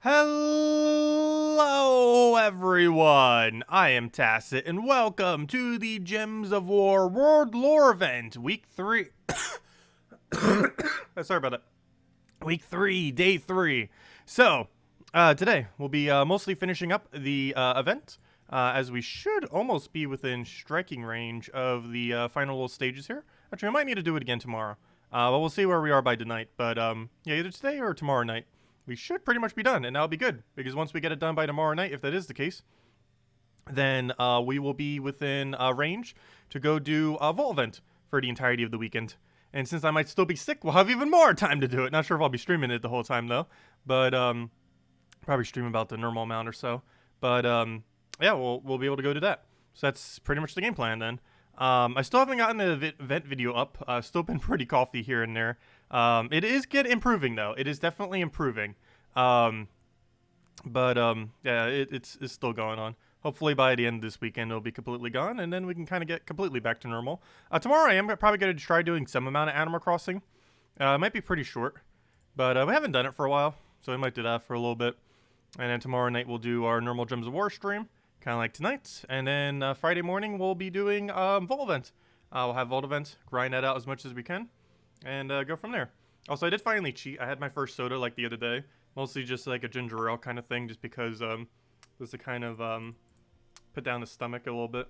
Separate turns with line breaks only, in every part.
Hello, everyone. I am Tacet, and welcome to the Gems of War World Lore event, Week 3. Sorry about that. Week 3, Day 3. So, today we'll be mostly finishing up the event, as we should almost be within striking range of the final little stages here. Actually, I might need to do it again tomorrow. But we'll see where we are by tonight. But yeah, either today or tomorrow night. We should pretty much be done, and that'll be good, because once we get it done by tomorrow night, if that is the case, then we will be within range to go do a Vault event for the entirety of the weekend. And since I might still be sick, we'll have even more time to do it. Not sure if I'll be streaming it the whole time, though, but probably stream about the normal amount or so. But yeah, we'll be able to go do that. So that's pretty much the game plan then. I still haven't gotten the event video up. Still been pretty coffee here and there. It is improving though. It is definitely improving. Yeah, it's still going on. Hopefully by the end of this weekend it'll be completely gone, and then we can kind of get completely back to normal. Tomorrow I am probably going to try doing some amount of Animal Crossing. It might be pretty short, but we haven't done it for a while, so we might do that for a little bit. And then tomorrow night we'll do our normal Gems of War stream, kind of like tonight. And then Friday morning we'll be doing Vault event. We'll have Vault event, grind that out as much as we can, and go from there. Also, I did finally cheat. I had my first soda like the other day. Mostly just like a ginger ale kind of thing, just because this to kind of put down the stomach a little bit.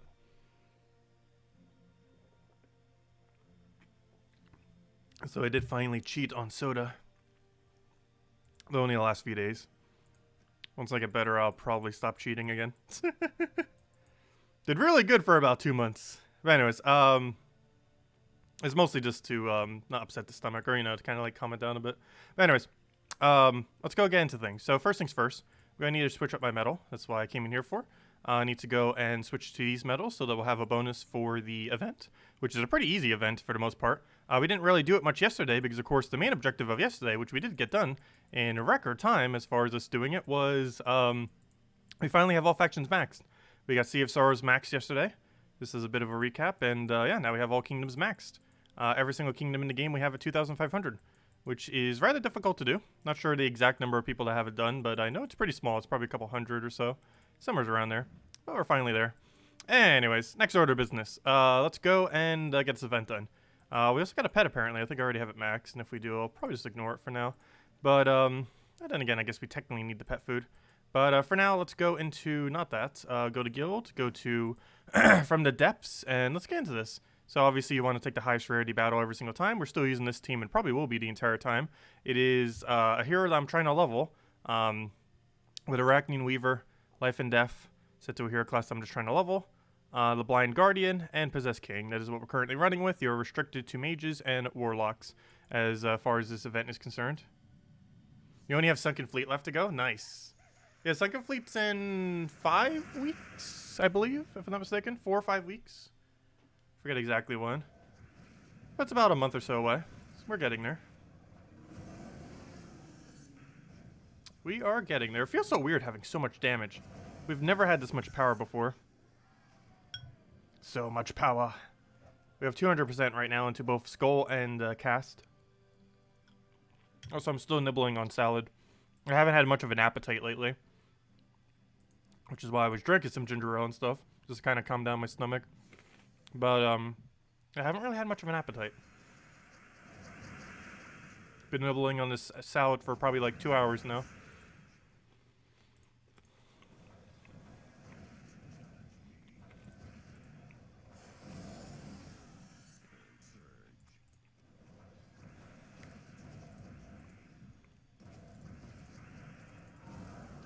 So I did finally cheat on soda. Though only the last few days. Once I get better, I'll probably stop cheating again. Did really good for about 2 months. But anyways, it's mostly just to not upset the stomach, or to kind of like calm it down a bit. But anyways, let's go get into things. So first things first, we're gonna need to switch up my metal. That's why I came in here for. I need to go and switch to these metals so that we'll have a bonus for the event, which is a pretty easy event for the most part. We didn't really do it much yesterday because, of course, the main objective of yesterday, which we did get done in a record time as far as us doing it, was we finally have all factions maxed. We got Sea of Sorrows maxed yesterday. This is a bit of a recap, and yeah, now we have all kingdoms maxed. Every single kingdom in the game we have at 2,500. Which is rather difficult to do. Not sure the exact number of people that have it done, but I know it's pretty small. It's probably a couple hundred or so. Somewhere around there. But we're finally there. Anyways, next order of business. Let's go and get this event done. We also got a pet apparently. I think I already have it maxed, and if we do, I'll probably just ignore it for now. But then again, I guess we technically need the pet food. But for now, let's go into, not that, go to guild, go to from the depths, and let's get into this. So obviously you want to take the highest rarity battle every single time. We're still using this team and probably will be the entire time. It is a hero that I'm trying to level with Arachnean Weaver, Life and Death, set to a hero class I'm just trying to level. The Blind Guardian, and Possessed King. That is what we're currently running with. You're restricted to mages and warlocks as far as this event is concerned. You only have Sunken Fleet left to go? Nice. Yeah, Sunken Fleet's in 5 weeks, I believe, if I'm not mistaken. 4 or 5 weeks. Forget exactly when. That's about a month or so away. So we're getting there. We are getting there. It feels so weird having so much damage. We've never had this much power before. So much power. We have 200% right now into both Skull and Cast. Also, I'm still nibbling on salad. I haven't had much of an appetite lately. Which is why I was drinking some ginger ale and stuff. Just to kind of calm down my stomach. But, I haven't really had much of an appetite. Been nibbling on this salad for probably like 2 hours now.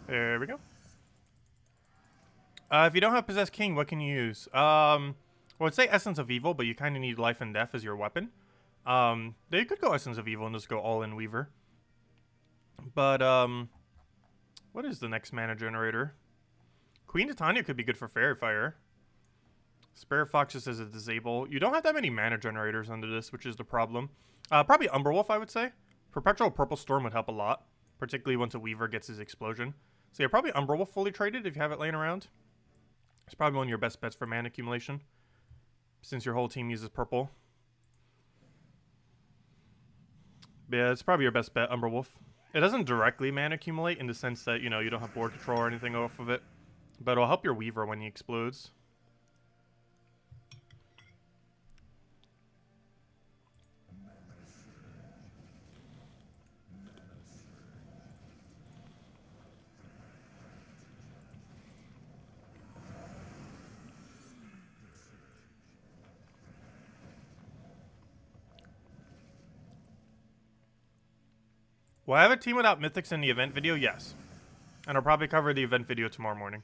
There we go. If you don't have Possessed King, what can you use? Well, I'd say Essence of Evil, but you kind of need Life and Death as your weapon. You could go Essence of Evil and just go all-in Weaver. But, what is the next mana generator? Queen Titania could be good for Fairy Fire. Spirit Fox just as a disable. You don't have that many mana generators under this, which is the problem. Probably Umberwolf, I would say. Perpetual Purple Storm would help a lot, particularly once a Weaver gets his explosion. So yeah, probably Umberwolf fully traded if you have it laying around. It's probably one of your best bets for mana accumulation, since your whole team uses purple. But yeah, it's probably your best bet, Umberwolf. It doesn't directly mana accumulate in the sense that, you know, you don't have board control or anything off of it. But it'll help your Weaver when he explodes. Will I have a team without Mythics in the event video? Yes. And I'll probably cover the event video tomorrow morning.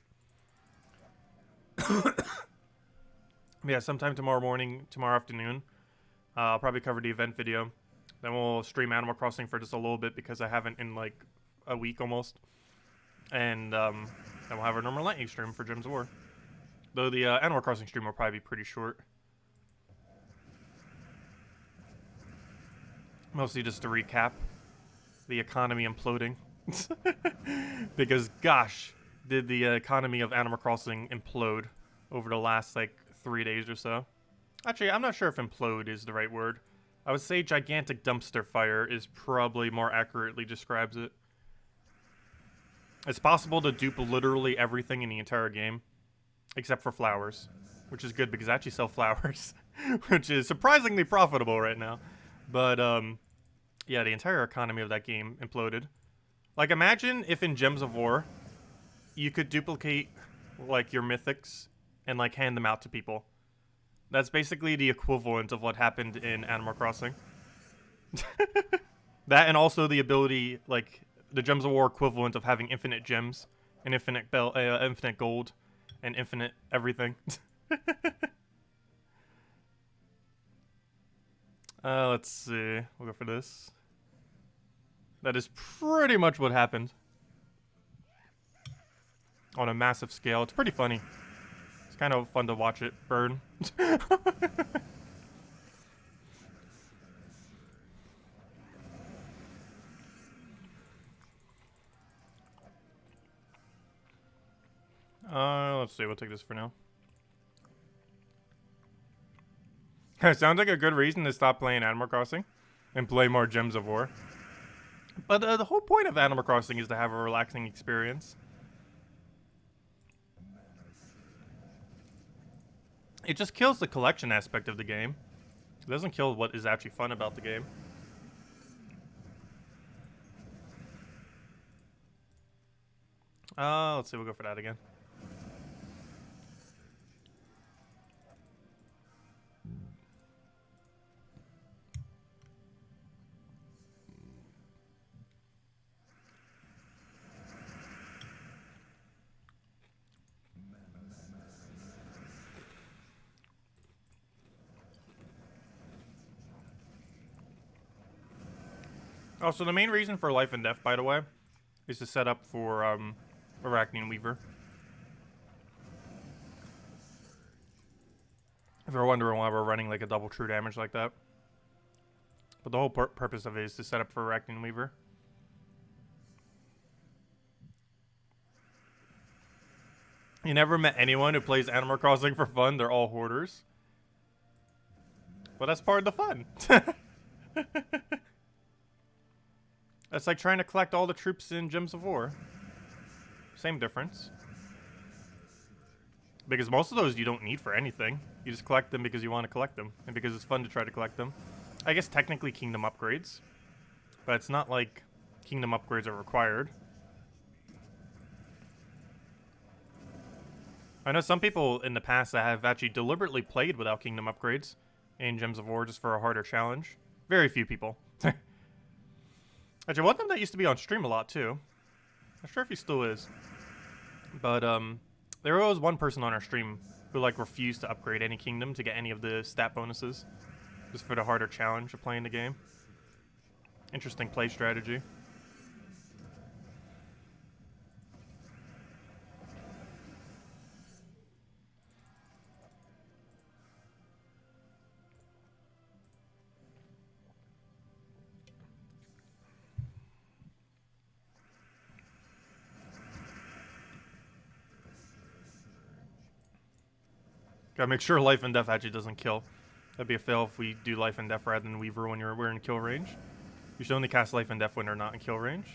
Yeah, sometime tomorrow morning, tomorrow afternoon. I'll probably cover the event video. Then we'll stream Animal Crossing for just a little bit because I haven't in like a week almost. And then we'll have our normal lightning stream for Gems of War. Though the Animal Crossing stream will probably be pretty short. Mostly just to recap the economy imploding. Because gosh, did the economy of Animal Crossing implode over the last like 3 days or so. Actually, I'm not sure if implode is the right word. I would say gigantic dumpster fire is probably more accurately describes it. It's possible to dupe literally everything in the entire game, except for flowers, which is good because I actually sell flowers, which is surprisingly profitable right now. But yeah, the entire economy of that game imploded. Like, imagine if in Gems of War, you could duplicate, like, your mythics and, like, hand them out to people. That's basically the equivalent of what happened in Animal Crossing. That and also the ability, like, the Gems of War equivalent of having infinite gems and infinite infinite gold and infinite everything. Let's see. We'll go for this. That is pretty much what happened. On a massive scale. It's pretty funny. It's kind of fun to watch it burn. Let's see. We'll take this for now. It sounds like a good reason to stop playing Animal Crossing and play more Gems of War. But the whole point of Animal Crossing is to have a relaxing experience. It just kills the collection aspect of the game. It doesn't kill what is actually fun about the game. Let's see, we'll go for that again. Oh, so the main reason for Life and Death, by the way, is to set up for Arachnean Weaver. If you're wondering why we're running like a double true damage like that. But the whole purpose of it is to set up for Arachnean Weaver. You never met anyone who plays Animal Crossing for fun. They're all hoarders. But that's part of the fun. That's like trying to collect all the troops in Gems of War. Same difference. Because most of those you don't need for anything. You just collect them because you want to collect them. And because it's fun to try to collect them. I guess technically kingdom upgrades. But it's not like kingdom upgrades are required. I know some people in the past that have actually deliberately played without kingdom upgrades in Gems of War just for a harder challenge. Very few people. Actually, one of them that used to be on stream a lot, too. Not sure if he still is. But, there was one person on our stream who, like, refused to upgrade any kingdom to get any of the stat bonuses. Just for the harder challenge of playing the game. Interesting play strategy. Gotta make sure Life and Death actually doesn't kill. That'd be a fail if we do Life and Death rather than Weaver when we're in kill range. You should only cast Life and Death when they're not in kill range.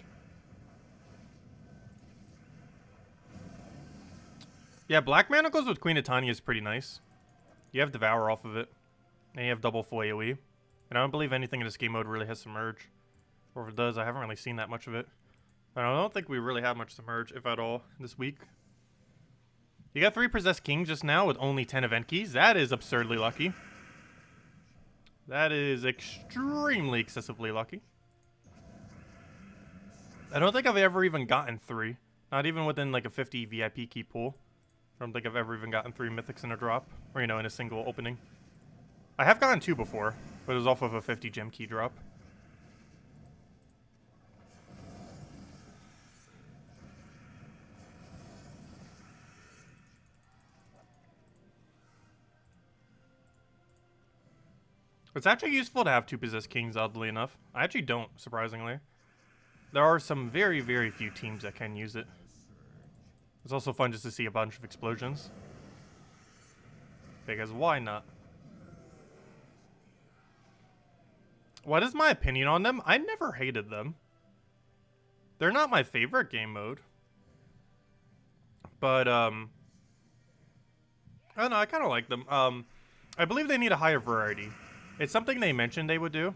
Yeah, Black Manacles with Queen of Tanya is pretty nice. You have Devour off of it. And you have double full AoE. And I don't believe anything in this game mode really has Submerge. Or if it does, I haven't really seen that much of it. But I don't think we really have much Submerge, if at all, this week. You got 3 Possessed Kings just now with only 10 event keys. That is absurdly lucky. That is extremely excessively lucky. I don't think I've ever even gotten 3. Not even within like a 50 VIP key pool. I don't think I've ever even gotten 3 Mythics in a drop. Or, you know, in a single opening. I have gotten 2 before, but it was off of a 50 gem key drop. It's actually useful to have 2 Possessed Kings, oddly enough. I actually don't, surprisingly. There are some very, very few teams that can use it. It's also fun just to see a bunch of explosions. Because why not? What is my opinion on them? I never hated them. They're not my favorite game mode. But, I don't know, I kind of like them. I believe they need a higher variety. It's something they mentioned they would do.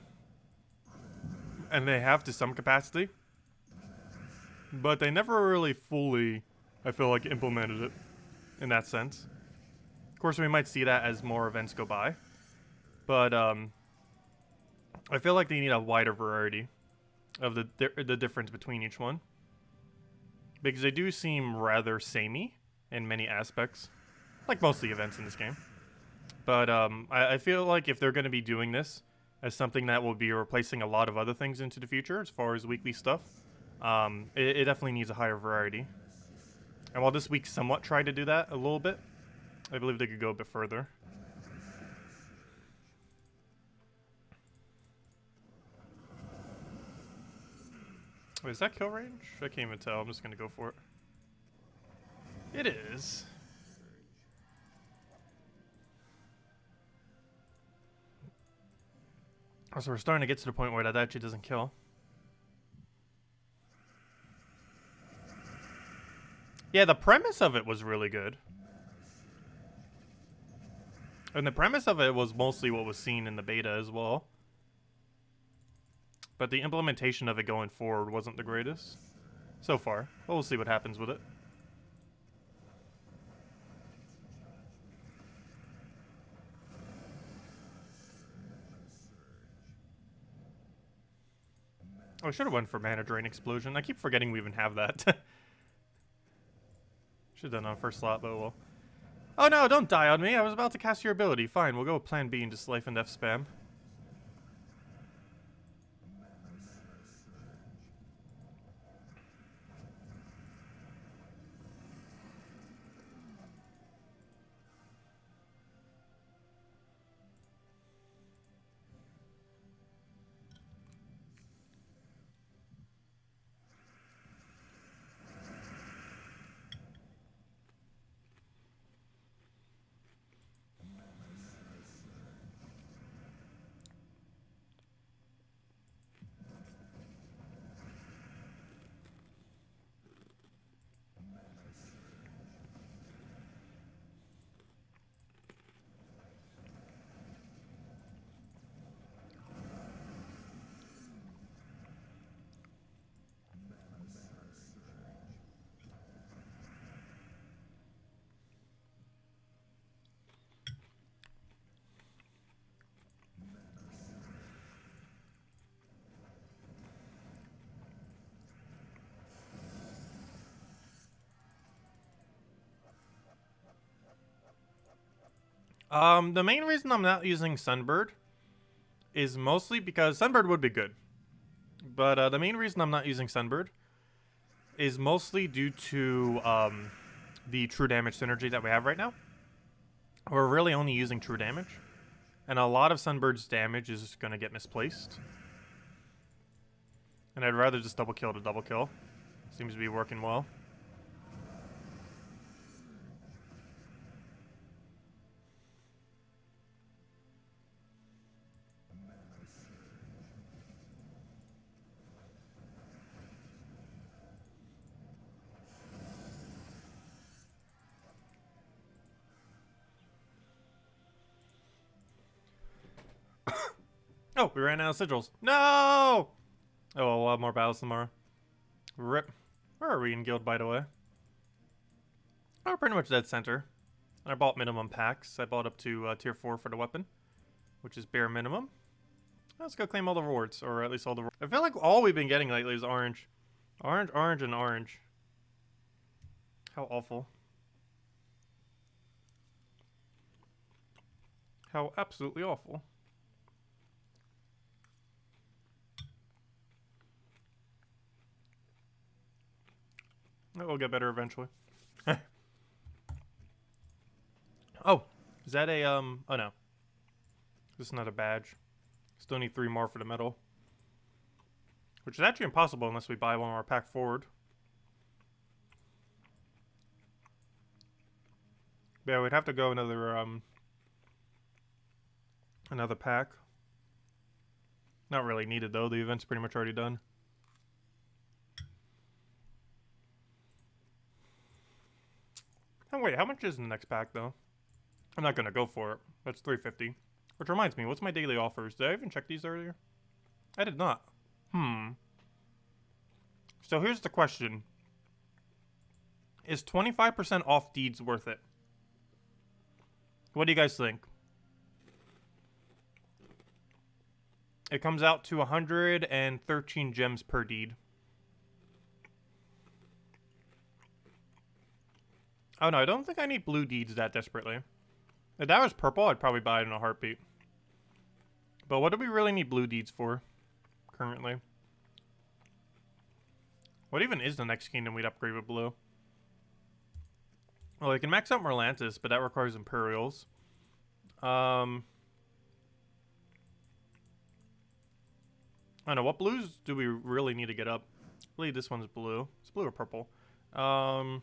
And they have to some capacity. But they never really fully, I feel like, implemented it in that sense. Of course, we might see that as more events go by. But, I feel like they need a wider variety of the difference between each one. Because they do seem rather samey in many aspects. Like most of the events in this game. But I feel like if they're going to be doing this as something that will be replacing a lot of other things into the future as far as weekly stuff, it definitely needs a higher variety. And while this week somewhat tried to do that a little bit, I believe they could go a bit further. Wait, is that kill range? I can't even tell. I'm just going to go for it. It is. So we're starting to get to the point where that actually doesn't kill. Yeah, the premise of it was really good. And the premise of it was mostly what was seen in the beta as well. But the implementation of it going forward wasn't the greatest. So far. But we'll see what happens with it. Oh, I should have went for Mana Drain Explosion. I keep forgetting we even have that. Should have done it on first slot, but well. Oh no, don't die on me. I was about to cast your ability. Fine, we'll go with plan B and just life and death spam. The main reason I'm not using Sunbird is mostly because Sunbird would be good. But the main reason I'm not using Sunbird is mostly due to the true damage synergy that we have right now. We're really only using true damage. And a lot of Sunbird's damage is going to get misplaced. And I'd rather just double kill to double kill. Seems to be working well. Oh, we ran out of sigils. No! Oh, well, we'll have more battles tomorrow. Rip. Where are we in guild, by the way? Oh, pretty much dead center. And I bought minimum packs. I bought up to tier 4 for the weapon, which is bare minimum. Let's go claim all the rewards, or at least all the rewards. I feel like all we've been getting lately is orange. Orange, orange, and orange. How awful. How absolutely awful. It will get better eventually. Oh, is that a, oh no. This is not a badge. Still need 3 more for the medal. Which is actually impossible unless we buy one more pack forward. Yeah, we'd have to go another pack. Not really needed though, the event's pretty much already done. Oh wait, how much is in the next pack though? I'm not gonna go for it. That's $3.50. Which reminds me, what's my daily offers? Did I even check these earlier? I did not. So here's the question. Is 25% off deeds worth it? What do you guys think? It comes out to 113 gems per deed. Oh no, I don't think I need blue deeds that desperately. If that was purple, I'd probably buy it in a heartbeat. But what do we really need blue deeds for, currently? What even is the next kingdom we'd upgrade with blue? Well, we can max out Merlantis, but that requires Imperials. I don't know, what blues do we really need to get up? I believe this one's blue. It's blue or purple. Yeah,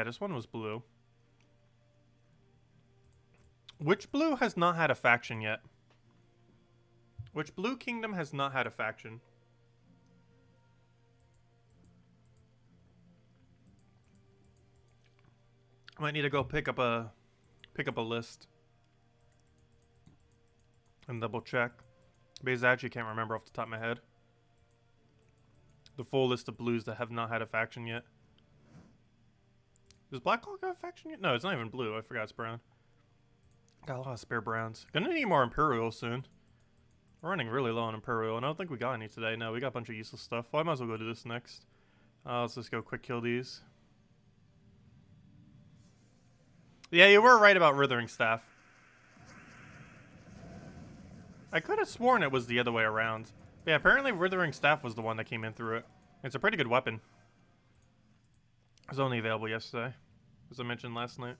this one was blue. Which blue has not had a faction yet? Which blue kingdom has not had a faction? I might need to go pick up a list and double check. Because I actually can't remember off the top of my head. The full list of blues that have not had a faction yet. Does Blackhawk have a faction yet? No, it's not even blue. I forgot it's brown. Got a lot of spare browns. Gonna need more Imperial soon. We're running really low on Imperial, and I don't think we got any today. No, we got a bunch of useless stuff. Well, I might as well go do this next. Let's just go quick kill these. Yeah, you were right about Withering Staff. I could have sworn it was the other way around. But yeah, apparently Withering Staff was the one that came in through it. It's a pretty good weapon. It was only available yesterday, as I mentioned last night.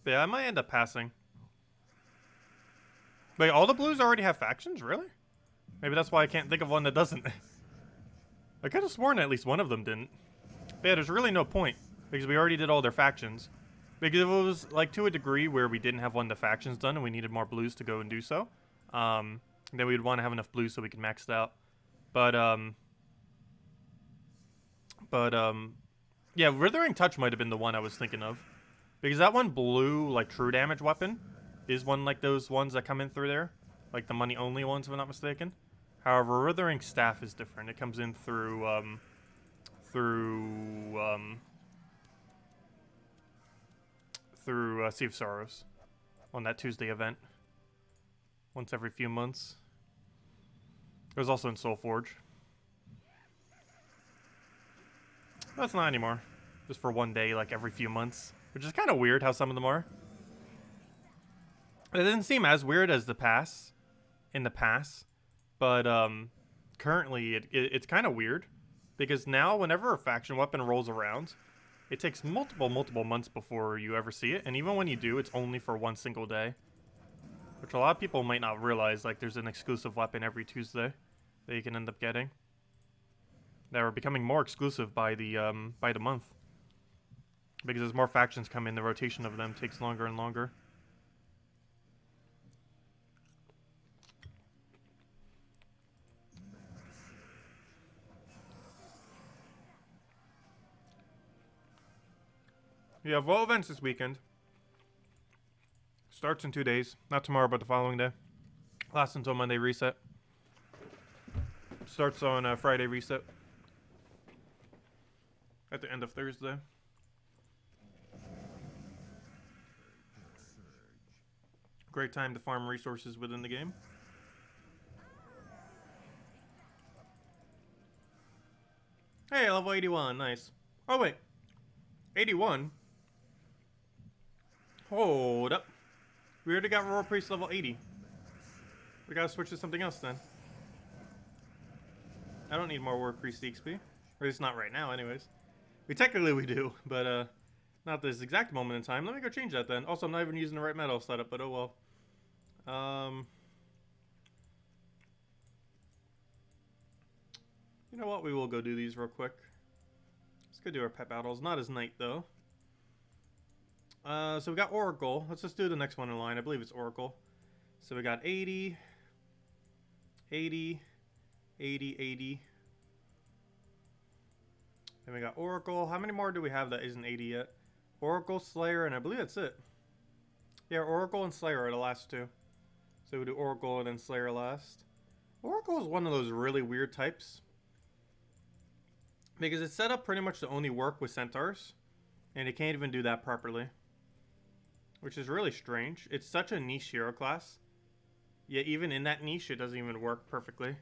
But yeah, I might end up passing. Wait, all the blues already have factions? Really? Maybe that's why I can't think of one that doesn't. I could have sworn at least one of them didn't. But yeah, there's really no point. Because we already did all their factions. Because if it was, like, to a degree where we didn't have one of the factions done and we needed more blues to go and do so, then we'd want to have enough blues so we could max it out. Yeah, Withering Touch might have been the one I was thinking of. Because that one blue, like, true damage weapon is one like those ones that come in through there. Like the money only ones, if I'm not mistaken. However, Withering Staff is different. It comes in through Sea of Sorrows on that Tuesday event. Once every few months. It was also in Soulforge. That's not anymore. Just for one day, like every few months. Which is kind of weird how some of them are. It doesn't seem as weird as the pass. In the past. But currently it's kind of weird. Because now whenever a faction weapon rolls around, it takes multiple months before you ever see it. And even when you do, it's only for one single day. Which a lot of people might not realize. Like there's an exclusive weapon every Tuesday that you can end up getting. That are becoming more exclusive by the month. Because as more factions come in, the rotation of them takes longer and longer. You have World events this weekend. Starts in 2 days. Not tomorrow, but the following day. Lasts until Monday reset. Starts on Friday reset. At the end of Thursday. Great time to farm resources within the game. Hey, level 81, nice. Oh wait, 81? Hold up. We already got Royal Priest level 80. We gotta switch to something else then. I don't need more War Priest XP. Or at least not right now anyways. Technically we do, but not this exact moment in time. Let me go change that then. Also, I'm not even using the right metal setup, but oh well. You know what? We will go do these real quick. Let's go do our pet battles. Not as knight though. So we got Oracle. Let's just do the next one in line. I believe it's Oracle. So we got 80, 80, 80, 80. Then we got Oracle. How many more do we have that isn't 80 yet? Oracle, Slayer, and I believe that's it. Yeah, Oracle and Slayer are the last two. So we do Oracle and then Slayer last. Oracle is one of those really weird types. Because it's set up pretty much to only work with centaurs. And it can't even do that properly. Which is really strange. It's such a niche hero class. Yet even in that niche, it doesn't even work perfectly.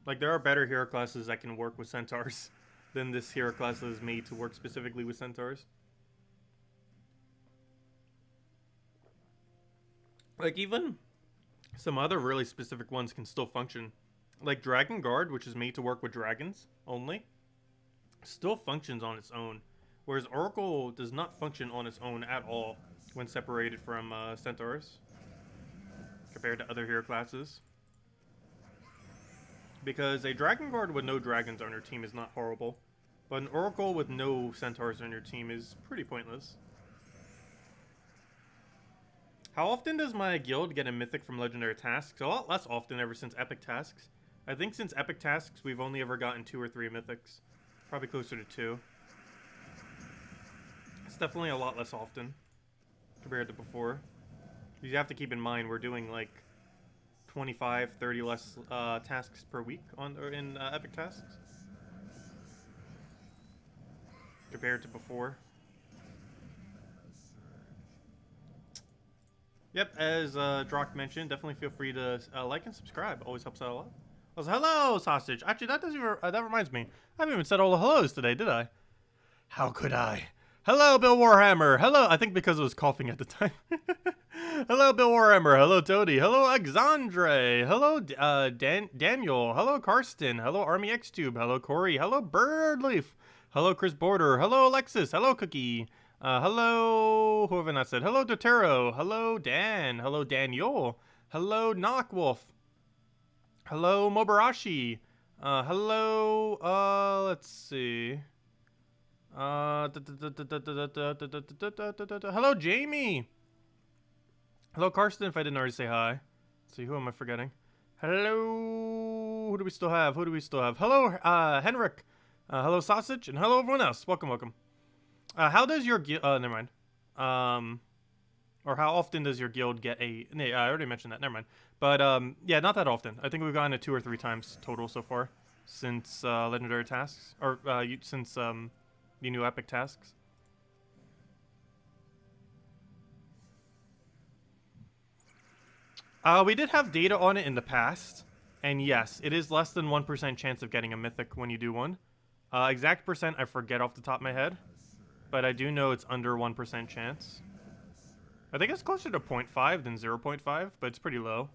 Like, there are better hero classes that can work with centaurs than this hero class that is made to work specifically with centaurs. Like, even some other really specific ones can still function. Like Dragon Guard, which is made to work with dragons only, still functions on its own. Whereas Oracle does not function on its own at all when separated from centaurs compared to other hero classes. Because a Dragon Guard with no dragons on your team is not horrible, but an Oracle with no centaurs on your team is pretty pointless. How often does my guild get a mythic from legendary tasks? A lot less often ever since epic tasks. I think since epic tasks we've only ever gotten 2 or 3 mythics. Probably closer to 2. It's definitely a lot less often compared to before. You have to keep in mind we're doing like 25, 30 less tasks per week in epic tasks compared to before. Yep, as Drock mentioned, definitely feel free to like and subscribe. Always helps out a lot. Also, hello, Sausage. Actually, that doesn't even, that reminds me. I haven't even said all the hellos today, did I? How could I? Hello, Bill Warhammer. Hello. I think because I was coughing at the time. Hello, Bill Warhammer. Hello, Toady. Hello, Alexandre. Hello, Daniel. Hello, Karsten. Hello, Army Xtube. Hello, Corey. Hello, Birdleaf. Hello, Chris Border. Hello, Alexis. Hello, Cookie. Hello, who have I not said? Hello, Dotero. Hello, Dan. Hello, Daniel. Hello, Knockwolf. Hello, Mobarashi. Hello, let's see. Hello, Jamie. Hello, Karsten, if I didn't already say hi. Let's see, who am I forgetting? Hello, who do we still have? Who do we still have? Hello, Henrik. Hello, Sausage, and hello, everyone else. Welcome, welcome. How does your guild... never mind. Or how often does your guild get a... I already mentioned that. Never mind. But, yeah, not that often. I think we've gotten it 2 or 3 times total so far. Since, Legendary Tasks. Or, since, the new Epic Tasks. We did have data on it in the past. And yes, it is less than 1% chance of getting a Mythic when you do one. Exact percent, I forget off the top of my head. But I do know it's under 1% chance. I think it's closer to 0.5 than 0.5, but it's pretty low.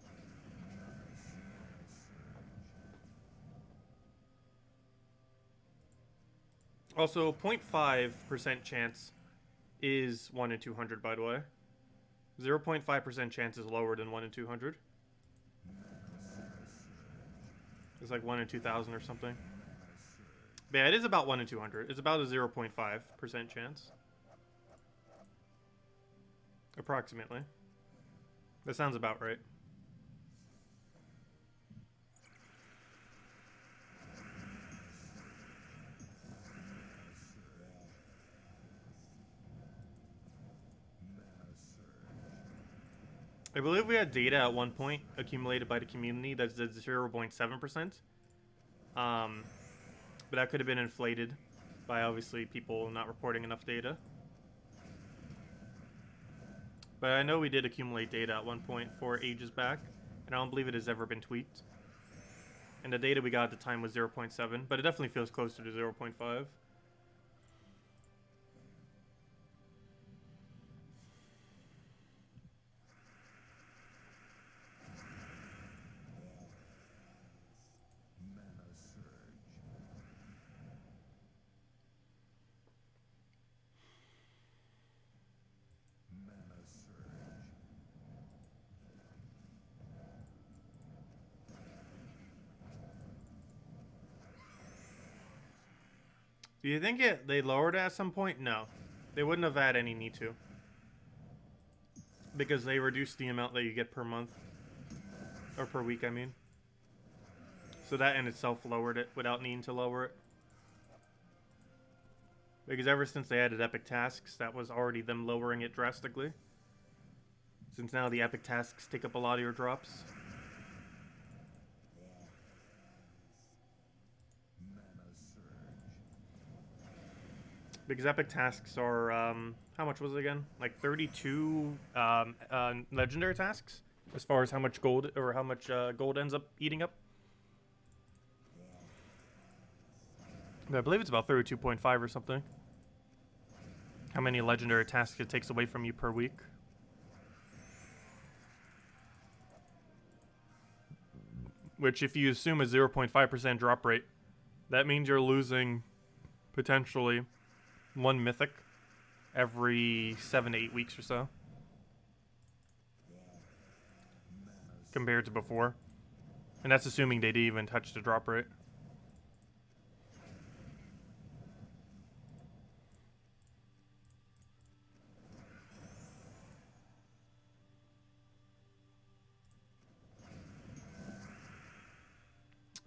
Also, 0.5% chance is 1 in 200, by the way. 0.5% chance is lower than 1 in 200. It's like 1 in 2,000 or something. But yeah, it is about 1 in 200. It's about a 0.5% chance. Approximately. That sounds about right. I believe we had data at one point accumulated by the community that's 0.7%. But that could have been inflated by obviously people not reporting enough data. But I know we did accumulate data at one point for ages back, and I don't believe it has ever been tweaked. And the data we got at the time was 0.7, but it definitely feels closer to 0.5. Do you think they lowered it at some point? No. They wouldn't have had any need to. Because they reduced the amount that you get per month. Or per week, I mean. So that in itself lowered it without needing to lower it. Because ever since they added epic tasks, that was already them lowering it drastically. Since now the epic tasks take up a lot of your drops. Because epic tasks are, how much was it again? Like 32 legendary tasks? As far as how much gold, or how much gold ends up eating up. But I believe it's about 32.5 or something. How many legendary tasks it takes away from you per week. Which, if you assume a 0.5% drop rate, that means you're losing potentially 1 mythic every 7 to 8 weeks or so. Compared to before. And that's assuming they didn't even touch the drop rate.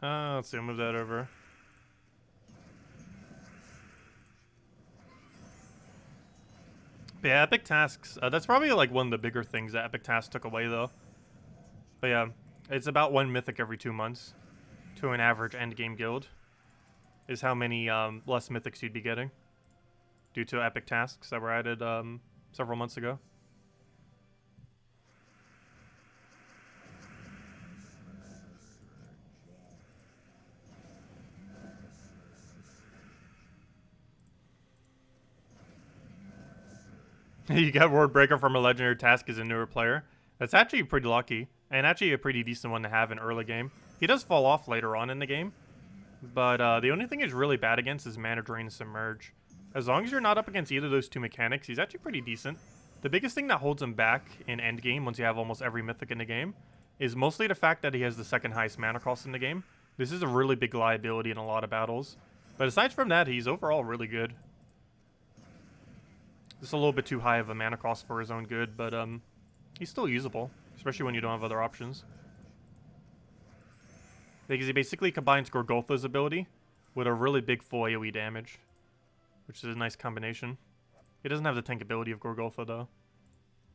Let's see, I'll move that over. But yeah, epic tasks, that's probably like one of the bigger things that epic tasks took away though. But yeah, it's about 1 mythic every 2 months to an average endgame guild is how many less mythics you'd be getting due to epic tasks that were added several months ago. You got Word Breaker from a legendary task as a newer player. That's actually pretty lucky, and actually a pretty decent one to have in early game. He does fall off later on in the game, but the only thing he's really bad against is Mana Drain and Submerge. As long as you're not up against either of those two mechanics, he's actually pretty decent. The biggest thing that holds him back in endgame, once you have almost every mythic in the game, is mostly the fact that he has the second highest mana cost in the game. This is a really big liability in a lot of battles. But aside from that, he's overall really good. Just a little bit too high of a mana cost for his own good, but he's still usable, especially when you don't have other options. Because he basically combines Gorgotha's ability with a really big full AoE damage, which is a nice combination. He doesn't have the tank ability of Gorgotha though,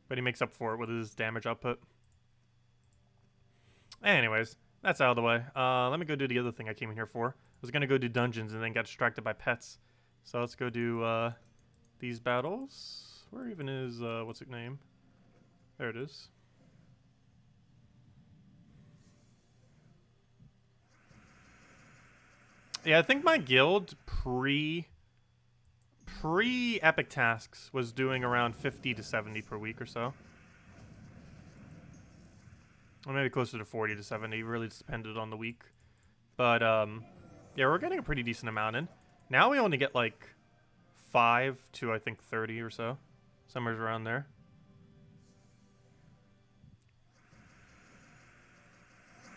but he makes up for it with his damage output. Anyways, that's out of the way. Let me go do the other thing I came in here for. I was gonna go do dungeons and then got distracted by pets. So let's go do these battles. Where even is what's its name? There it is. Yeah, I think my guild pre epic tasks was doing around 50 to 70 per week or so. Or maybe closer to 40 to 70, really just depended on the week. But yeah, we're getting a pretty decent amount in. Now we only get like 5 to I think 30 or so. Somewhere around there.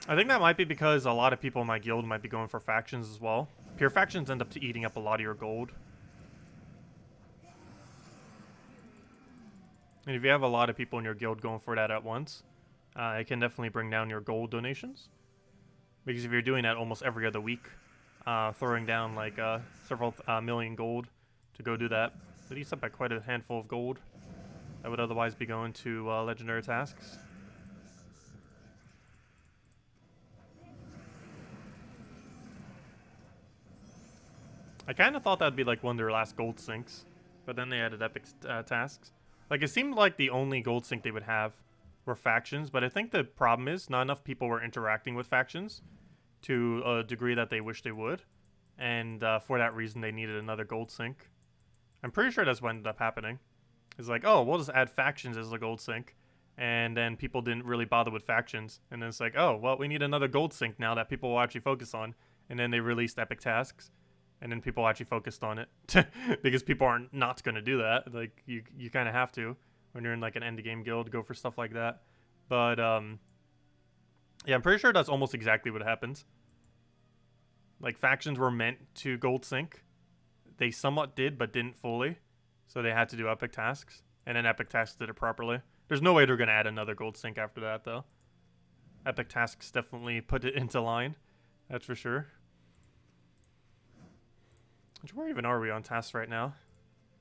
I think that might be because a lot of people in my guild might be going for factions as well. Pure factions end up eating up a lot of your gold. And if you have a lot of people in your guild going for that at once, it can definitely bring down your gold donations. Because if you're doing that almost every other week, throwing down like several million gold to go do that, it eats up by quite a handful of gold that would otherwise be going to legendary tasks. I kind of thought that'd be like one of their last gold sinks, but then they added epic tasks. Like, it seemed like the only gold sink they would have were factions, but I think the problem is not enough people were interacting with factions to a degree that they wish they would, and for that reason they needed another gold sink. I'm pretty sure that's what ended up happening. It's like, oh, we'll just add factions as a gold sink, and then people didn't really bother with factions, and then it's like, oh, well, we need another gold sink now that people will actually focus on, and then they released epic tasks, and then people actually focused on it, because people aren't not going to do that. Like, you kind of have to when you're in like an end game guild, go for stuff like that. But yeah, I'm pretty sure that's almost exactly what happened. Like, factions were meant to gold sync. They somewhat did, but didn't fully. So they had to do epic tasks, and then epic tasks did it properly. There's no way they're going to add another gold sync after that, though. Epic tasks definitely put it into line. That's for sure. Where even are we on tasks right now?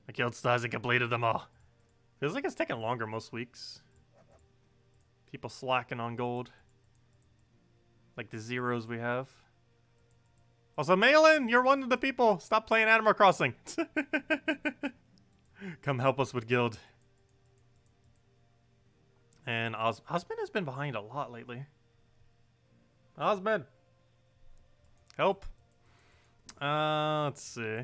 My guild still hasn't completed them all. Feels like it's taking longer most weeks. People slacking on gold. Like the zeros we have. Also, Malin, you're one of the people. Stop playing Animal Crossing. Come help us with guild. And Osmond has been behind a lot lately. Osmond. Help. Let's see.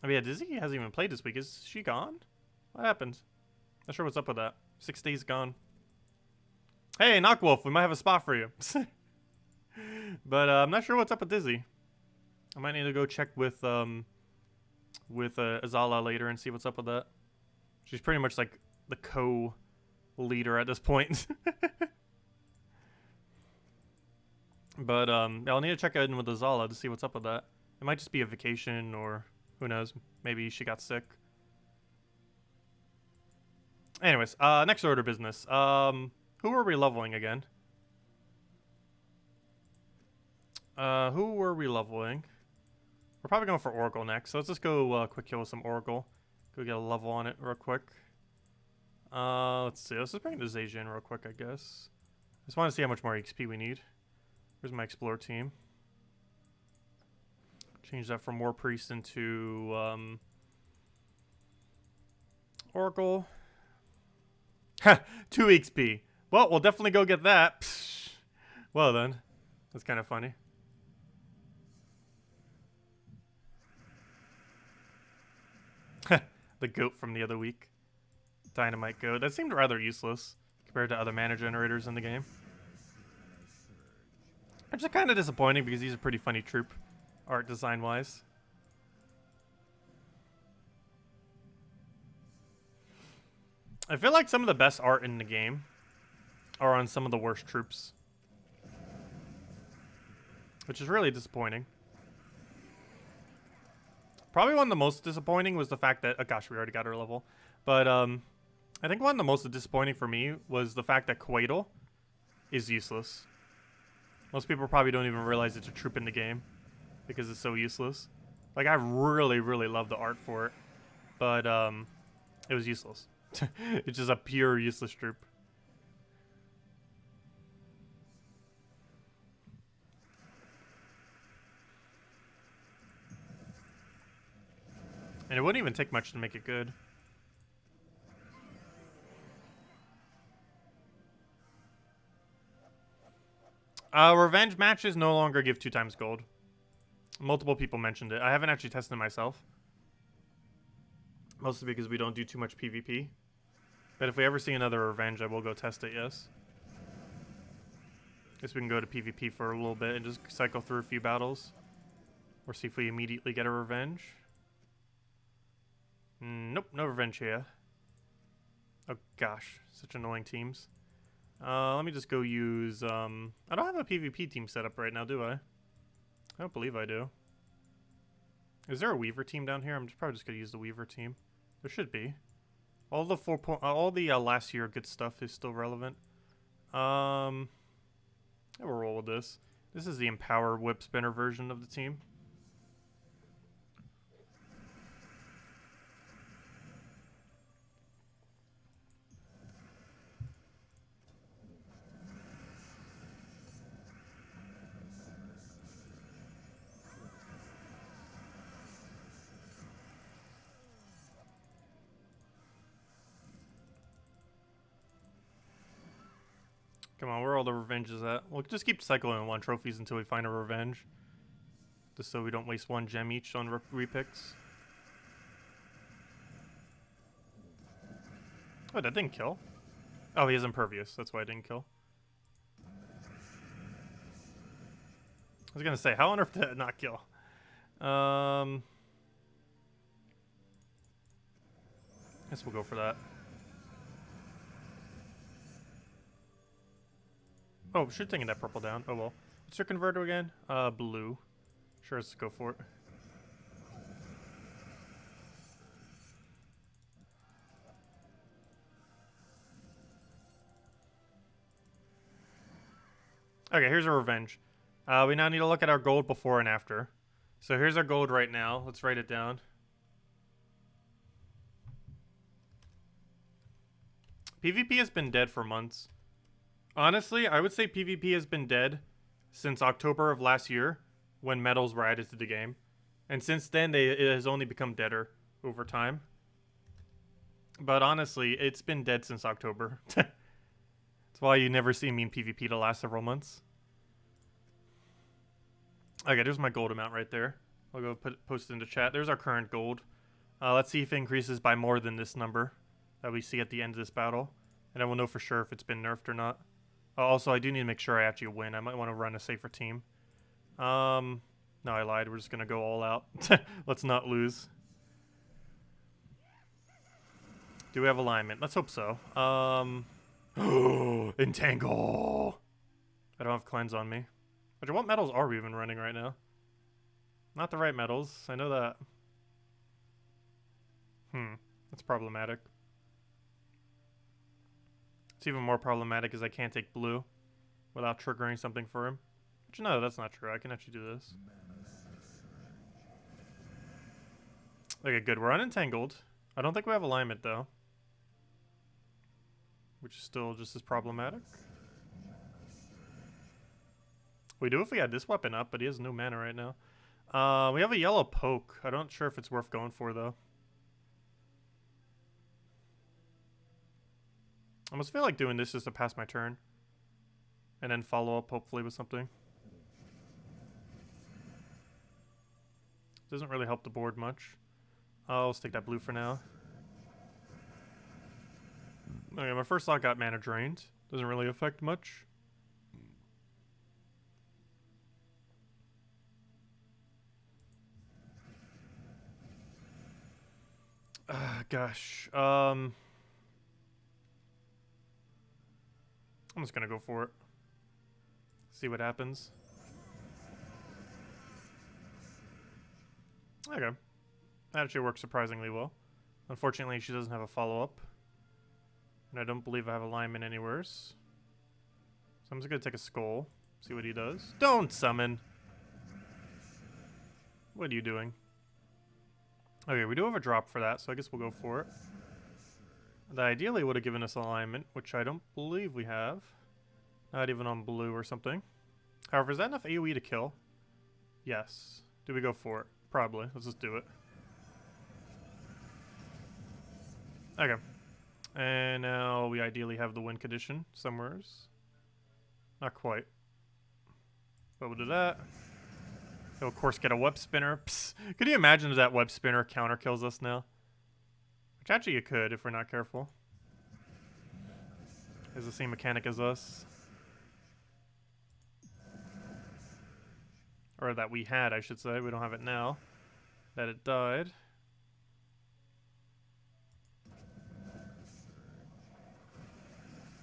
Oh yeah, Drizzy hasn't even played this week. Is she gone? What happened? Not sure what's up with that. 6 days gone. Hey, Knockwolf, we might have a spot for you. But I'm not sure what's up with Drizzy. I might need to go check with Azala later and see what's up with that. She's pretty much like the co-leader at this point. But I'll need to check in with Azala to see what's up with that. It might just be a vacation, or who knows, maybe she got sick. Anyways, next order of business. Who were we leveling again? Who were we leveling? We're probably going for Oracle next, so let's just go quick kill with some Oracle. Go get a level on it real quick. Let's see. Let's just bring the Zeja in real quick, I guess. Just want to see how much more XP we need. Where's my Explore team? Change that from War Priest into Oracle. Ha! 2 XP. Well, we'll definitely go get that. Psh. Well then. That's kind of funny. The goat from the other week. Dynamite goat. That seemed rather useless compared to other mana generators in the game. Which is kind of disappointing because he's a pretty funny troop, art design wise. I feel like some of the best art in the game are on some of the worst troops, which is really disappointing. Probably one of the most disappointing was the fact that, oh gosh, we already got our level. But I think one of the most disappointing for me was the fact that Quaidel is useless. Most people probably don't even realize it's a troop in the game because it's so useless. Like, I really, really love the art for it, but it was useless. It's just a pure useless troop. And it wouldn't even take much to make it good. Revenge matches no longer give 2 times gold. Multiple people mentioned it. I haven't actually tested it myself. Mostly because we don't do too much PvP. But if we ever see another revenge, I will go test it, yes. Guess we can go to PvP for a little bit and just cycle through a few battles. Or see if we immediately get a revenge. Nope, no revenge here. Oh gosh, such annoying teams. Let me just go use, I don't have a PvP team set up right now, do I? I don't believe I do. Is there a Weaver team down here? I'm probably just gonna use the Weaver team. There should be. All the last year good stuff is still relevant. I will roll with this. This is the Empower Whip Spinner version of the team. Come on, where are all the revenges at? We'll just keep cycling 1 trophies until we find a revenge. Just so we don't waste 1 gem each on repicks. Oh, that didn't kill. Oh, he is impervious. That's why I didn't kill. I was gonna say, how on earth did it not kill? Guess we'll go for that. Oh, should taking that purple down. Oh well. What's your converter again? Blue. Sure, let's go for it. Okay, here's a revenge. We now need to look at our gold before and after. So here's our gold right now. Let's write it down. PvP has been dead for months. Honestly, I would say PvP has been dead since October of last year when medals were added to the game. And since then, it has only become deader over time. But honestly, it's been dead since October. That's why you never see me in PvP the last several months. Okay, there's my gold amount right there. I'll go post it into chat. There's our current gold. Let's see if it increases by more than this number that we see at the end of this battle. And then we'll know for sure if it's been nerfed or not. Also, I do need to make sure I actually win. I might want to run a safer team. No, I lied. We're just going to go all out. Let's not lose. Do we have alignment? Let's hope so. Entangle! I don't have cleanse on me. But what metals are we even running right now? Not the right metals. I know that. That's problematic. It's even more problematic as I can't take blue without triggering something for him. But no, that's not true. I can actually do this. Okay, good. We're unentangled. I don't think we have alignment, though. Which is still just as problematic. We do if we had this weapon up, but he has no mana right now. We have a yellow poke. I'm not sure if it's worth going for, though. I almost feel like doing this just to pass my turn. And then follow up, hopefully, with something. Doesn't really help the board much. I'll stick that blue for now. Okay, my first slot got mana drained. Doesn't really affect much. Gosh. I'm just gonna go for it. See what happens. Okay. That actually works surprisingly well. Unfortunately, she doesn't have a follow-up. And I don't believe I have alignment anywhere. So I'm just gonna take a skull. See what he does. Don't summon! What are you doing? Okay, we do have a drop for that, so I guess we'll go for it. That ideally would have given us alignment, which I don't believe we have. Not even on blue or something. However, is that enough AoE to kill? Yes. Do we go for it? Probably. Let's just do it. Okay. And now we ideally have the win condition somewheres. Not quite. But we'll do that. He'll, of course, get a web spinner. Psst. Could you imagine if that web spinner counter kills us now? Which actually you could if we're not careful. Has the same mechanic as us. Or that we had, I should say. We don't have it now. That it died.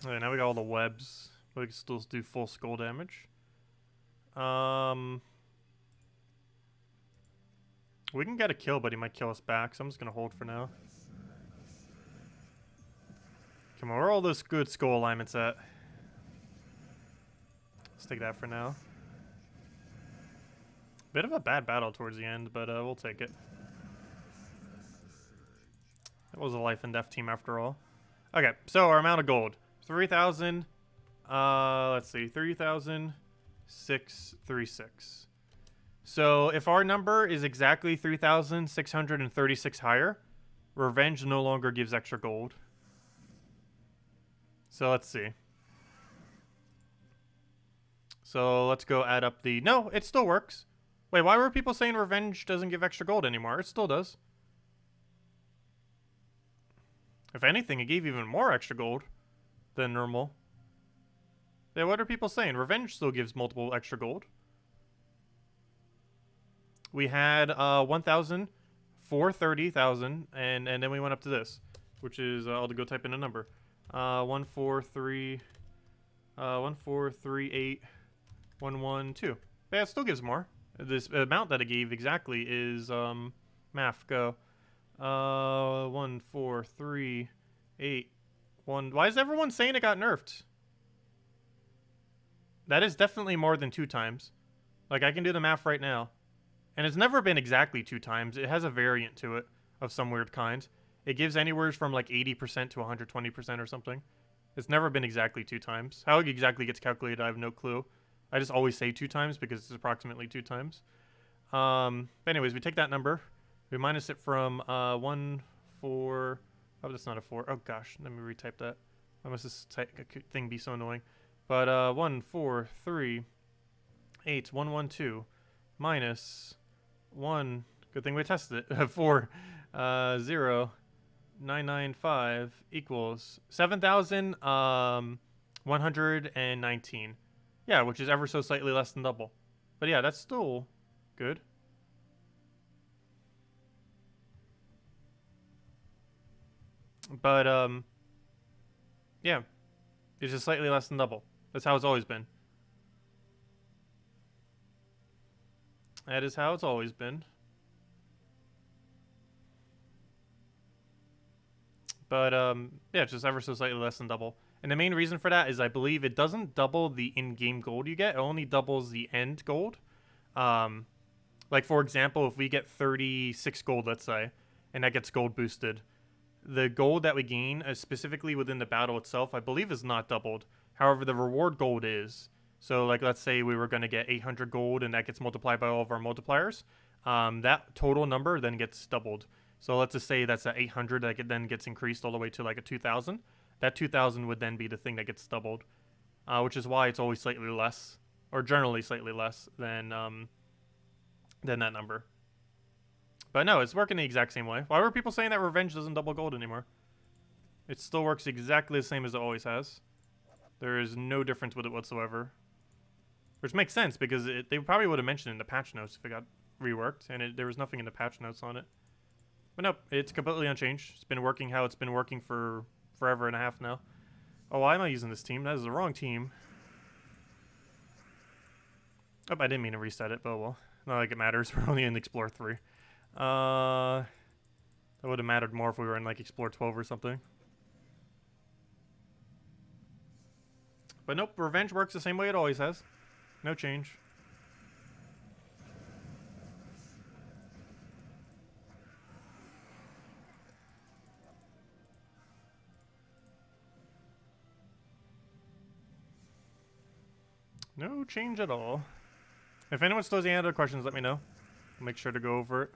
Okay, now we got all the webs. But we can still do full skull damage. We can get a kill, but he might kill us back, so I'm just going to hold for now. Come on, where are all those good skull alignments at? Let's take that for now. Bit of a bad battle towards the end, but we'll take it. It was a life and death team after all. Okay, so our amount of gold. 3,000, let's see, 3,636. So if our number is exactly 3,636 higher, Revenge no longer gives extra gold. So let's see. So let's go add up the... No, it still works. Wait, why were people saying revenge doesn't give extra gold anymore? It still does. If anything, it gave even more extra gold than normal. Yeah, what are people saying? Revenge still gives multiple extra gold. We had 1,000, 430,000, and then we went up to this, which is I'll go type in a number. 143,8,112. Yeah, it still gives more. This amount that it gave exactly is math go. 143,8,1. Why is everyone saying it got nerfed? That is definitely more than 2 times. Like, I can do the math right now. And it's never been exactly 2 times. It has a variant to it of some weird kind. It gives anywhere from like 80% to 120% or something. It's never been exactly 2 times. How it exactly gets calculated, I have no clue. I just always say 2 times because it's approximately 2 times. Anyways, we take that number. We minus it from 1, 4... Oh, that's not a 4. Oh, gosh. Let me retype that. Why must this thing be so annoying? But 1, 4, 3, 8, 1, 1, 2 minus 1. Good thing we tested it. 4, 0, 995 equals 7,119. Yeah, which is ever so slightly less than double. But yeah, that's still good. But yeah, it's just slightly less than double. That's how it's always been. That is how it's always been. But yeah, it's just ever so slightly less than double. And the main reason for that is I believe it doesn't double the in-game gold you get. It only doubles the end gold. Like, for example, if we get 36 gold, let's say, and that gets gold boosted, the gold that we gain, specifically within the battle itself, I believe is not doubled. However, the reward gold is. So, like, let's say we were going to get 800 gold and that gets multiplied by all of our multipliers. That total number then gets doubled. So let's just say that's at 800 that then gets increased all the way to like a 2,000. That 2,000 would then be the thing that gets doubled, which is why it's always slightly less, or generally slightly less than that number. But no, it's working the exact same way. Why were people saying that revenge doesn't double gold anymore? It still works exactly the same as it always has. There is no difference with it whatsoever. Which makes sense, because they probably would have mentioned it in the patch notes if it got reworked, and there was nothing in the patch notes on it. But nope, it's completely unchanged. It's been working how it's been working for forever and a half now. Oh, why am I using this team? That is the wrong team. Oh, I didn't mean to reset it, but well. Not like it matters. We're only in Explore 3. That would have mattered more if we were in like Explore 12 or something. But nope, revenge works the same way it always has. No change. No change at all. If anyone still has any other questions, let me know. I'll make sure to go over it.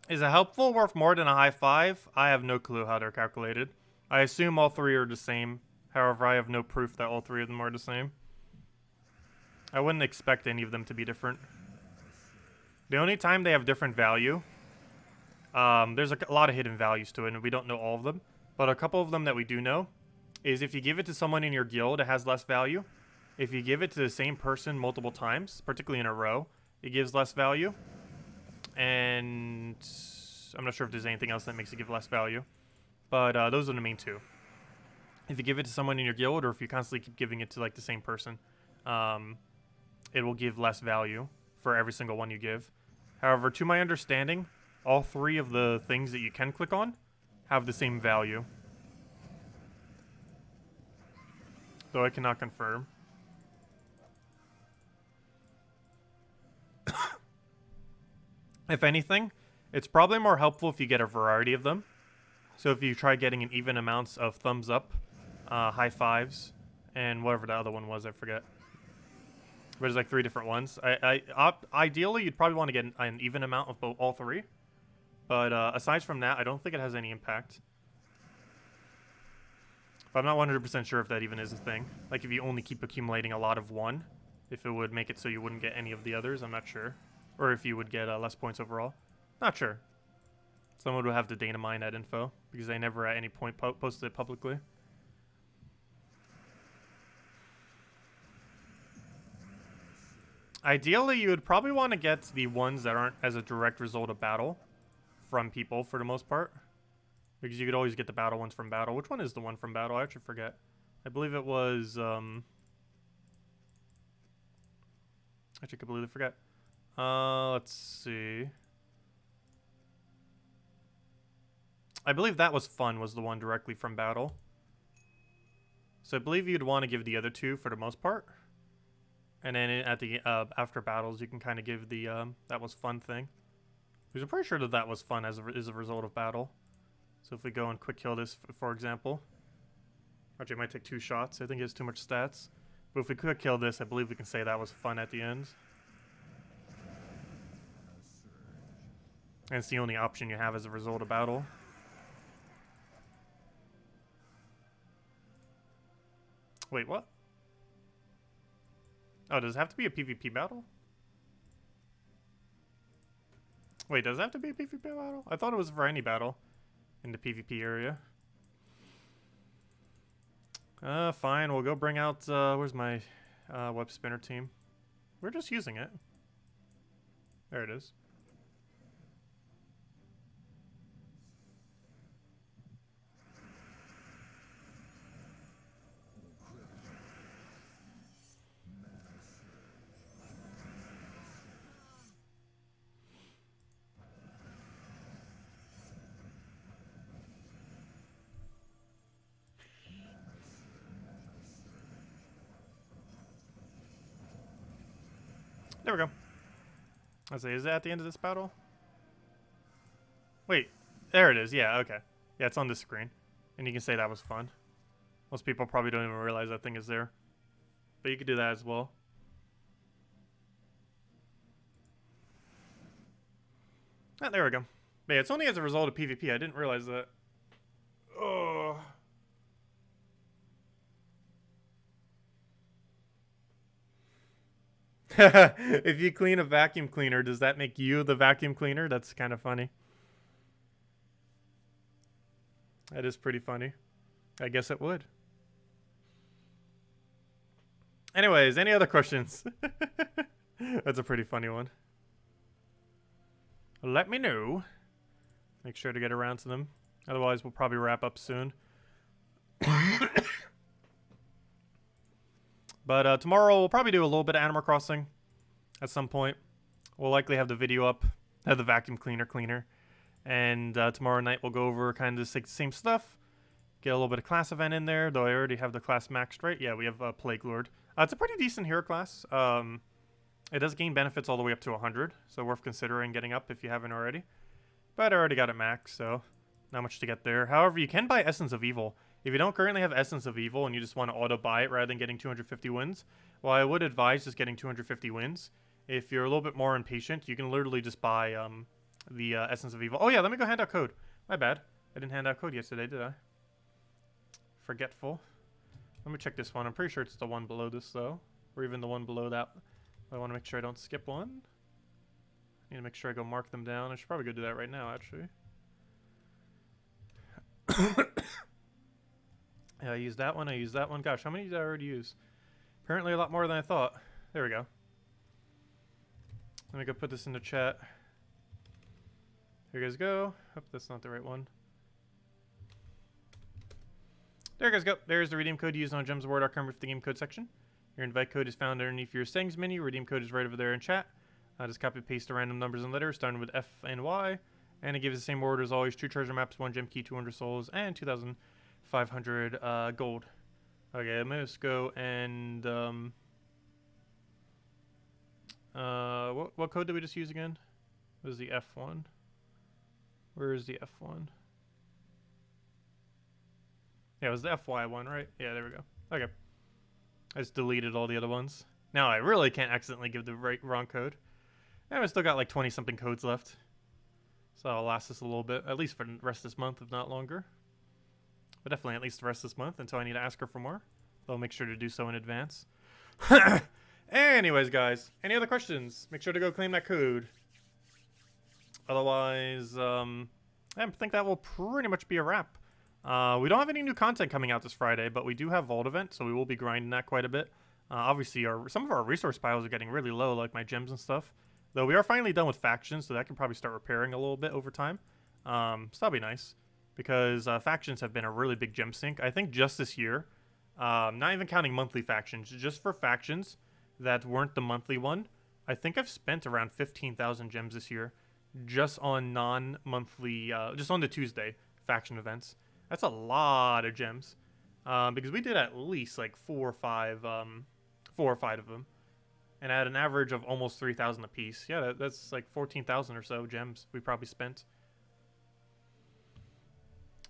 Is a helpful worth more than a high 5? I have no clue how they're calculated. I assume all 3 are the same. However, I have no proof that all 3 of them are the same. I wouldn't expect any of them to be different. The only time they have different value, there's a lot of hidden values to it, and we don't know all of them. But a couple of them that we do know is if you give it to someone in your guild, it has less value. If you give it to the same person multiple times, particularly in a row, it gives less value. And I'm not sure if there's anything else that makes it give less value. But those are the main two. If you give it to someone in your guild, or if you constantly keep giving it to like the same person, it will give less value for every single one you give. However, to my understanding, all three of the things that you can click on have the same value. Though I cannot confirm. If anything, it's probably more helpful if you get a variety of them. So if you try getting an even amounts of thumbs up, high fives, and whatever the other one was, I forget. But there's like 3 different ones. Ideally, you'd probably want to get an even amount of all 3. But aside from that, I don't think it has any impact. But I'm not 100% sure if that even is a thing. Like if you only keep accumulating a lot of one, if it would make it so you wouldn't get any of the others, I'm not sure. Or if you would get less points overall. Not sure. Someone would have to data mine that info, because I never at any point posted it publicly. Ideally, you would probably want to get the ones that aren't as a direct result of battle from people for the most part. Because you could always get the battle ones from battle. Which one is the one from battle? I actually forget. I believe it was, actually completely forget. Let's see. I believe that was fun, was the one directly from battle. So I believe you'd want to give the other two for the most part. And then at the after battles, you can kind of give the that was fun thing. Because I'm pretty sure that that was fun as a result of battle. So if we go and quick kill this, for example. Actually, it might take 2 shots. I think it has too much stats. But if we quick kill this, I believe we can say that was fun at the end. And it's the only option you have as a result of battle. Wait, what? Oh, does it have to be a PvP battle? Wait, does it have to be a PvP battle? I thought it was for any battle in the PvP area. Fine, we'll go bring out, where's my web spinner team? We're just using it. There it is. There we go. I say, is that at the end of this battle? Wait, there it is. Yeah, okay. Yeah, it's on this screen. And you can say that was fun. Most people probably don't even realize that thing is there. But you could do that as well. Ah, there we go. But yeah, it's only as a result of PvP. I didn't realize that. Oh. If you clean a vacuum cleaner, does that make you the vacuum cleaner? That's kind of funny. That is pretty funny. I guess it would. Anyways, any other questions? That's a pretty funny one. Let me know. Make sure to get around to them. Otherwise, we'll probably wrap up soon. But tomorrow we'll probably do a little bit of Animal Crossing at some point. We'll likely have the video up, have the vacuum cleaner. And tomorrow night we'll go over kind of the same stuff. Get a little bit of class event in there, though I already have the class maxed, right? Yeah, we have Plague Lord. It's a pretty decent hero class. It does gain benefits all the way up to 100, so worth considering getting up if you haven't already. But I already got it maxed, so not much to get there. However, you can buy Essence of Evil. If you don't currently have Essence of Evil and you just want to auto-buy it rather than getting 250 wins, well, I would advise just getting 250 wins. If you're a little bit more impatient, you can literally just buy the Essence of Evil. Oh yeah, let me go hand out code. My bad. I didn't hand out code yesterday, did I? Forgetful. Let me check this one. I'm pretty sure it's the one below this, though. Or even the one below that. I want to make sure I don't skip one. I need to make sure I go mark them down. I should probably go do that right now, actually. Yeah, I used that one. I used that one. Gosh, how many did I already use? Apparently a lot more than I thought. There we go. Let me go put this in the chat. There you guys go. Hope that's not the right one. There you guys go. There's the redeem code used on gemsaward.com with the game code section. Your invite code is found underneath your settings menu. Redeem code is right over there in chat. Just copy paste the random numbers and letters starting with F and Y. And it gives the same order as always. 2 treasure maps, 1 gem key, 200 souls, and 2,500 gold. Okay, I'm going to go and... what code did we just use again? It was the F1. Where is the F1? Yeah, it was the FY one, right? Yeah, there we go. Okay. I just deleted all the other ones. Now I really can't accidentally give the wrong code. And we still got like 20-something codes left. So I'll last us a little bit, at least for the rest of this month, if not longer. But definitely at least the rest of this month until I need to ask her for more. I'll make sure to do so in advance. Anyways, guys, any other questions? Make sure to go claim that code. Otherwise, I think that will pretty much be a wrap. We don't have any new content coming out this Friday, but we do have Vault Event, so we will be grinding that quite a bit. Obviously, some of our resource piles are getting really low, like my gems and stuff. Though we are finally done with factions, so that can probably start repairing a little bit over time. So that'll be nice, because factions have been a really big gem sink. I think just this year, not even counting monthly factions, just for factions that weren't the monthly one, I think I've spent around 15,000 gems this year, just on non-monthly, just on the Tuesday faction events. That's a lot of gems, because we did at least like 4 or 5 of them, and at an average of almost 3,000 a piece. Yeah, that's like 14,000 or so gems we probably spent.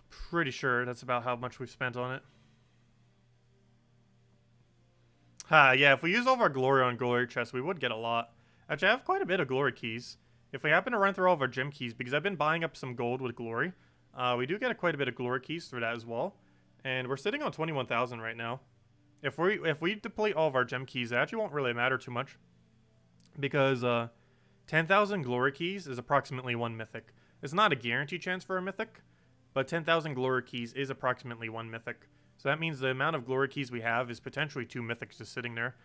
Pretty sure that's about how much we've spent on it. Yeah, if we use all of our glory on glory chests, we would get a lot. Actually, I have quite a bit of glory keys. If we happen to run through all of our gem keys, because I've been buying up some gold with glory, we do get quite a bit of glory keys through that as well. And we're sitting on 21,000 right now. If we deplete all of our gem keys, it actually won't really matter too much, because 10,000 glory keys is approximately 1 mythic. It's not a guaranteed chance for a mythic, but 10,000 glory keys is approximately 1 mythic. So that means the amount of glory keys we have is potentially 2 mythics just sitting there.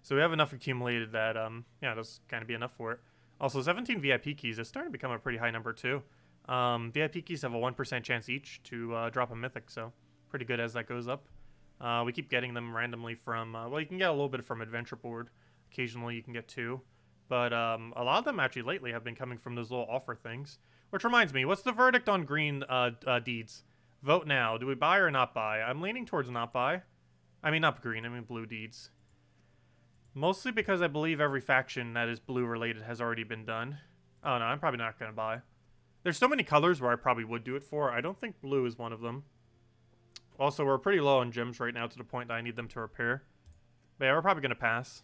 So we have enough accumulated that, yeah, that's kind of be enough for it. Also, 17 VIP keys is starting to become a pretty high number too. VIP keys have a 1% chance each to drop a mythic, so pretty good as that goes up. We keep getting them randomly from, well, you can get a little bit from Adventure Board. Occasionally you can get 2. But a lot of them actually lately have been coming from those little offer things. Which reminds me, what's the verdict on green deeds? Vote now. Do we buy or not buy? I'm leaning towards not buy. I mean, not green, I mean blue deeds. Mostly because I believe every faction that is blue related has already been done. Oh no, I'm probably not going to buy. There's so many colors where I probably would do it for. I don't think blue is one of them. Also, we're pretty low on gems right now to the point that I need them to repair. But yeah, we're probably going to pass.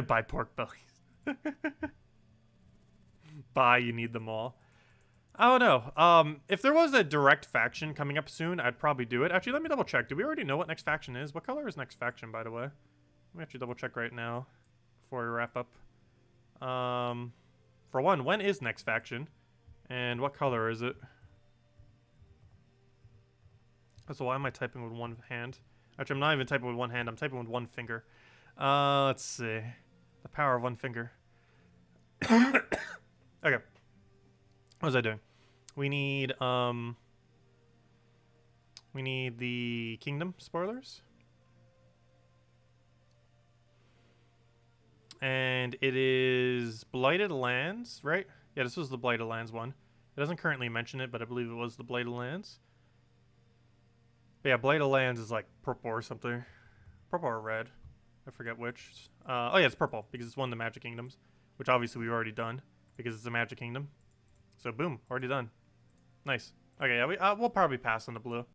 Buy pork bellies. Buy, you need them all. I don't know. If there was a direct faction coming up soon, I'd probably do it. Actually, let me double check. Do we already know what next faction is? What color is next faction, by the way? Let me actually double check right now before we wrap up. For one, when is next faction? And what color is it? So why am I typing with one hand? Actually, I'm not even typing with one hand. I'm typing with one finger. Let's see. The power of one finger. Okay. What was I doing? We need the kingdom spoilers. And it is Blighted Lands, right? Yeah, this was the Blighted Lands one. It doesn't currently mention it, but I believe it was the Blighted Lands. But yeah, Blighted Lands is like purple or something. Purple or red. I forget which. Oh yeah, it's purple because it's one of the Magic Kingdoms, which obviously we've already done because it's a Magic Kingdom. So boom, already done. Nice. Okay, yeah, we'll probably pass on the blue.